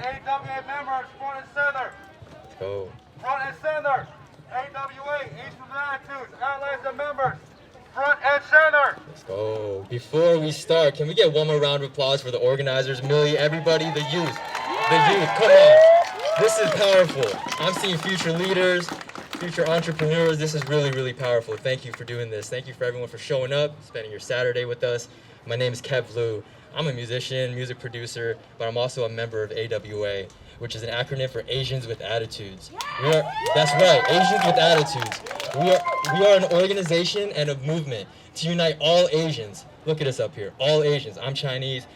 AWA members, front and center. Let's go. Front and center. AWA, Eastern Latitudes, allies and members, front and center. Let's go. Before we start, can we get one more round of applause for the organizers, Millie, everybody, the youth. The youth, come on. This is powerful. I'm seeing future leaders, future entrepreneurs. This is really, really powerful. Thank you for doing this. Thank you for everyone for showing up, spending your Saturday with us. My name is Kev Liu. I'm a musician, music producer, but I'm also a member of AWA, which is an acronym for Asians with Attitudes. That's right, Asians with Attitudes. We are an organization and a movement to unite all Asians. Look at us up here, all Asians. I'm Chinese,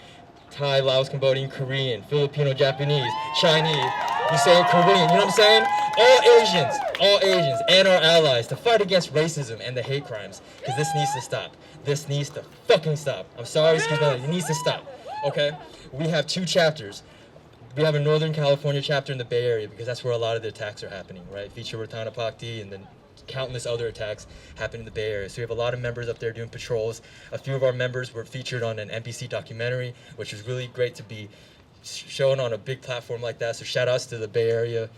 Thai, Laos, Cambodian, Korean, Filipino, Japanese, Chinese. You say Korean, you know what I'm saying? All Asians, and our allies to fight against racism and the hate crimes, because this needs to stop. This needs to fucking stop. I'm sorry, excuse me, it needs to stop, okay? We have two chapters. We have a Northern California chapter in the Bay Area because that's where a lot of the attacks are happening, right? Feature Ratana Pakti and then countless other attacks happen in the Bay Area. So we have a lot of members up there doing patrols. A few of our members were featured on an NBC documentary, which was really great to be shown on a big platform like that. So shout outs to the Bay Area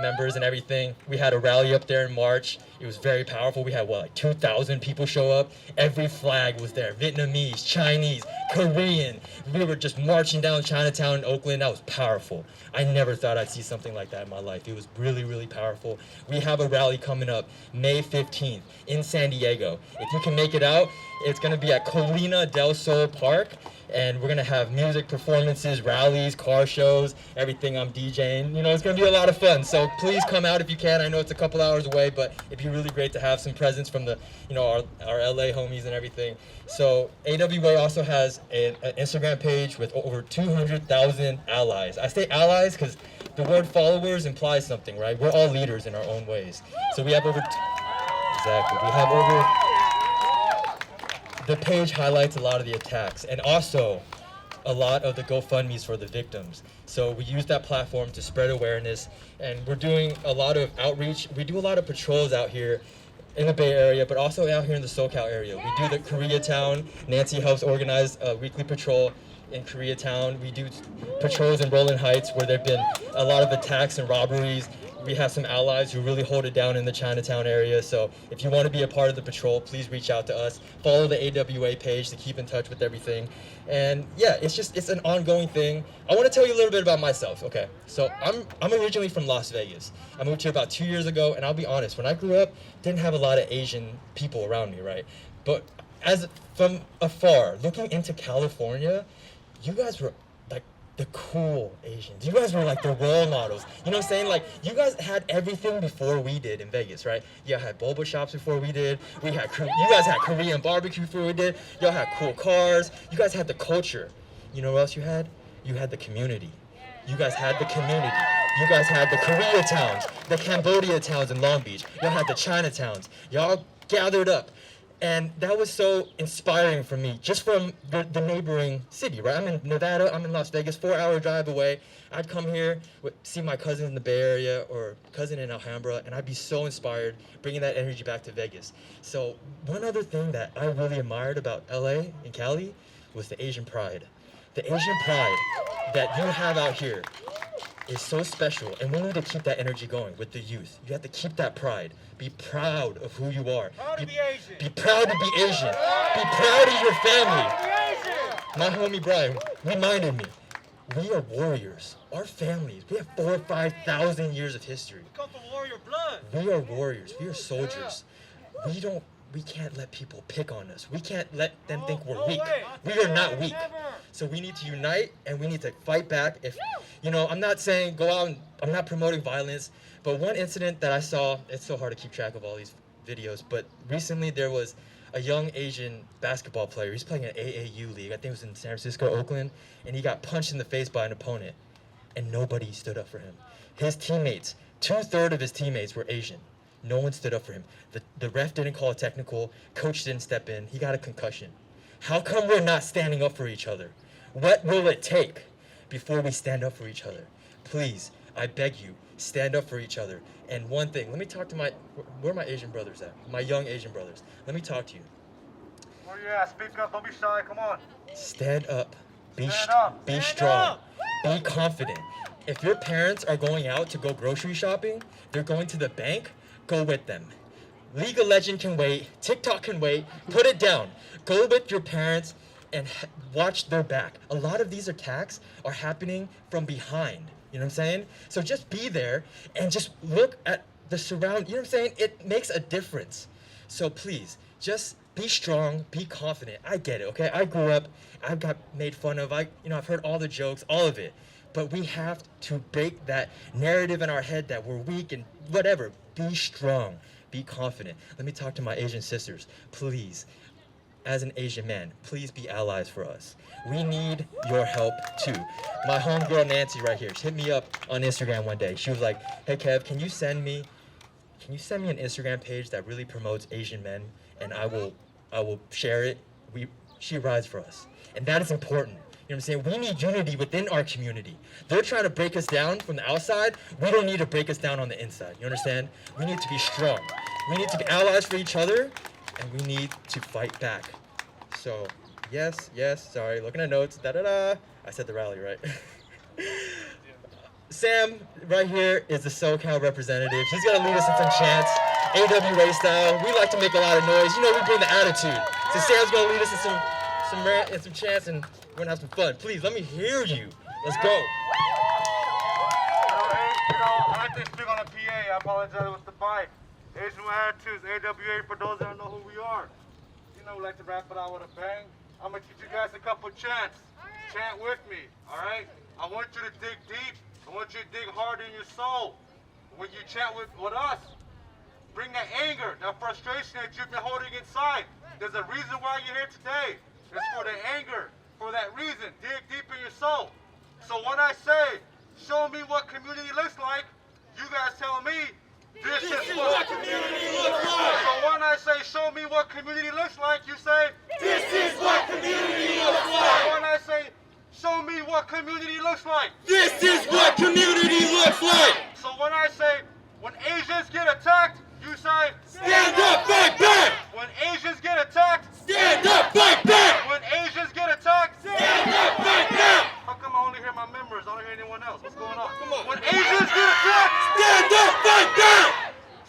members and everything. We had a rally up there in March. It was very powerful. We had, like 2,000 people show up. Every flag was there. Vietnamese, Chinese, Korean. We were just marching down Chinatown in Oakland. That was powerful. I never thought I'd see something like that in my life. It was really, really powerful. We have a rally coming up May 15th in San Diego. If you can make it out, it's going to be at Colina del Sol Park. And we're going to have music performances, rallies, car shows, everything. I'm DJing. You know, it's going to be a lot of fun. So please come out if you can. I know it's a couple hours away, but it'd be really great to have some presence from the, you know, our LA homies and everything. So AWA also has an Instagram page with over 200,000 allies. I say allies because the word followers implies something, right? We're all leaders in our own ways. So we have over, the page highlights a lot of the attacks and also a lot of the GoFundMes for the victims. So we use that platform to spread awareness, and we're doing a lot of outreach. We do a lot of patrols out here in the Bay Area, but also out here in the SoCal area. We do the Koreatown. Nancy helps organize a weekly patrol in Koreatown. We do patrols in Roland Heights where there have been a lot of attacks and robberies. We have some allies who really hold it down in the Chinatown area. So if you want to be a part of the patrol, please reach out to us. Follow the AWA page to keep in touch with everything. And yeah, it's an ongoing thing. I want to tell you a little bit about myself. Okay, so I'm originally from Las Vegas. I moved here about 2 years ago, and I'll be honest, when I grew up, didn't have a lot of Asian people around me, right? But from afar, looking into California, you guys were like the cool Asians. You guys were like the role models. You know what I'm saying? Like, you guys had everything before we did in Vegas, right? You had boba shops before we did. You guys had Korean barbecue before we did. Y'all had cool cars. You guys had the culture. You know what else you had? You had the community. You guys had the community. You guys had the Korea towns, the Cambodia towns in Long Beach. Y'all had the Chinatowns. Y'all gathered up. And that was so inspiring for me, just from the neighboring city, right? I'm in Nevada, I'm in Las Vegas, 4-hour drive away. I'd come here, see my cousin in the Bay Area or cousin in Alhambra, and I'd be so inspired, bringing that energy back to Vegas. So one other thing that I really admired about LA and Cali was the Asian pride. The Asian pride that you have out here is so special, and we need to keep that energy going with the youth. You have to keep that pride. Be proud of who you are. Be proud to be Asian. Be proud of your family. My homie Brian reminded me, we are warriors. Our families, we have 4,000 or 5,000 years of history. We come from warrior blood. We are warriors. We are soldiers. We can't let people pick on us. We can't let them think we're weak. We are not weak. So we need to unite, and we need to fight back. If, you know, I'm not saying go out and I'm not promoting violence, but one incident that I saw, it's so hard to keep track of all these videos, but recently there was a young Asian basketball player. He's playing an AAU league. I think it was in San Francisco, Oakland, and he got punched in the face by an opponent, and nobody stood up for him. His teammates, 2/3 of his teammates were Asian. No one stood up for him. The ref didn't call a technical. Coach didn't step in. He got a concussion. How come we're not standing up for each other? What will it take before we stand up for each other? Please, I beg you, stand up for each other. And one thing, let me talk to where are my Asian brothers at? My young Asian brothers. Let me talk to you. Where you at? Speak up. Don't be shy. Come on. Stand up. Be Stand up. strong. Stand up. Be confident. If your parents are going out to go grocery shopping, they're going to the bank, go with them. League of Legends can wait, TikTok can wait, put it down. Go with your parents and watch their back. A lot of these attacks are happening from behind, you know what I'm saying? So just be there and just look at the surround, you know what I'm saying? It makes a difference. So please, just be strong, be confident. I get it, okay? I grew up, I got made fun of, I've heard all the jokes, all of it. But we have to break that narrative in our head that we're weak and whatever. Be strong, be confident. Let me talk to my Asian sisters. Please, as an Asian man, please be allies for us. We need your help too. My homegirl Nancy right here, she hit me up on Instagram one day. She was like, hey Kev, can you send me an Instagram page that really promotes Asian men, and I will share it. She rides for us. And that is important. You know what I'm saying? We need unity within our community. They're trying to break us down from the outside. We don't need to break us down on the inside. You understand? We need to be strong. We need to be allies for each other, and we need to fight back. So, yes, sorry, looking at notes, I said the rally, right? Sam, right here, is the SoCal representative. He's gonna lead us in some chants, AWA style. We like to make a lot of noise. You know, we bring the attitude. So Sam's gonna lead us in some chants, and we're gonna have some fun. Please, let me hear you. Let's go. I like to speak on a PA. I apologize with the bike. Asian attitudes, AWA, for those that don't know who we are. You know, we like to wrap it out with a bang. I'm gonna teach you guys a couple chants. Chant with me, all right? I want you to dig deep. I want you to dig hard in your soul. When you chant with us, bring that anger, that frustration that you've been holding inside. There's a reason why you're here today. It's for the anger, for that reason. Dig deep in your soul. So when I say, show me what community looks like, you guys tell me, this is what community looks like. So when I say, show me what community looks like, you say, this is what community looks like. So when I say, show me what community looks like, This is what community looks like. so when I say, when Asians get attacked, you say, Stand up, fight back. when Asians get attacked, Stand up, fight back. when Asians get attacked, Stand up, fight back. how come I only hear my members? I don't hear anyone else. What's going on? Come on. When Asians get attacked, Stand up, fight back.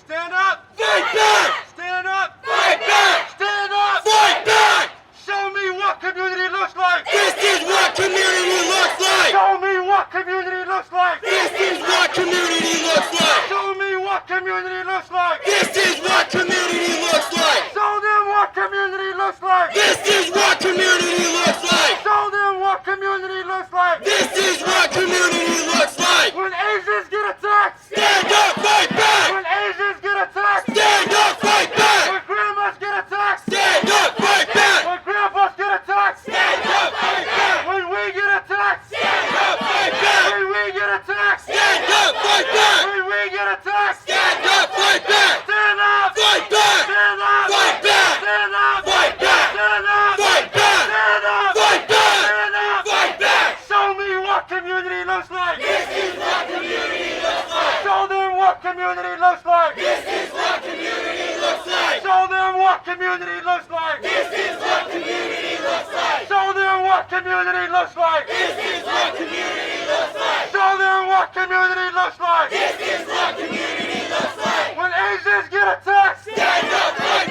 stand up, Fight back. stand up, Fight back. stand up. Fight back. Show me what community looks like. This is what community looks like. Show me what community looks like. This is what community looks like. Show me what community looks like. This is what community looks like. Show them what community looks like. This is what community looks like. Show them what community looks like. This is what community looks like. When Asians get attacked, Stand up, fight back. when Asians get attacked, Stand up, fight back. when grandmas get attacked, Stand up, fight back. when grandpas get attacked, Stand up, fight back. when we get attacked, Stand up, fight back. when we get attacked, Stand up, fight back. when we get attacked, Stand up, fight back. stand up, Fight back. stand up, Fight back. stand up, Fight back. stand up, Fight back. stand up, Fight back. stand up, Fight back. Show me what community looks like. This is what community looks like. Show them what community looks like. This is what community looks like. Show them what community looks like. This is what community looks like. Show them what community looks like. This is what community looks like. Show them what community looks like. This is what community looks like. When Asians get attacked, Stand up, fight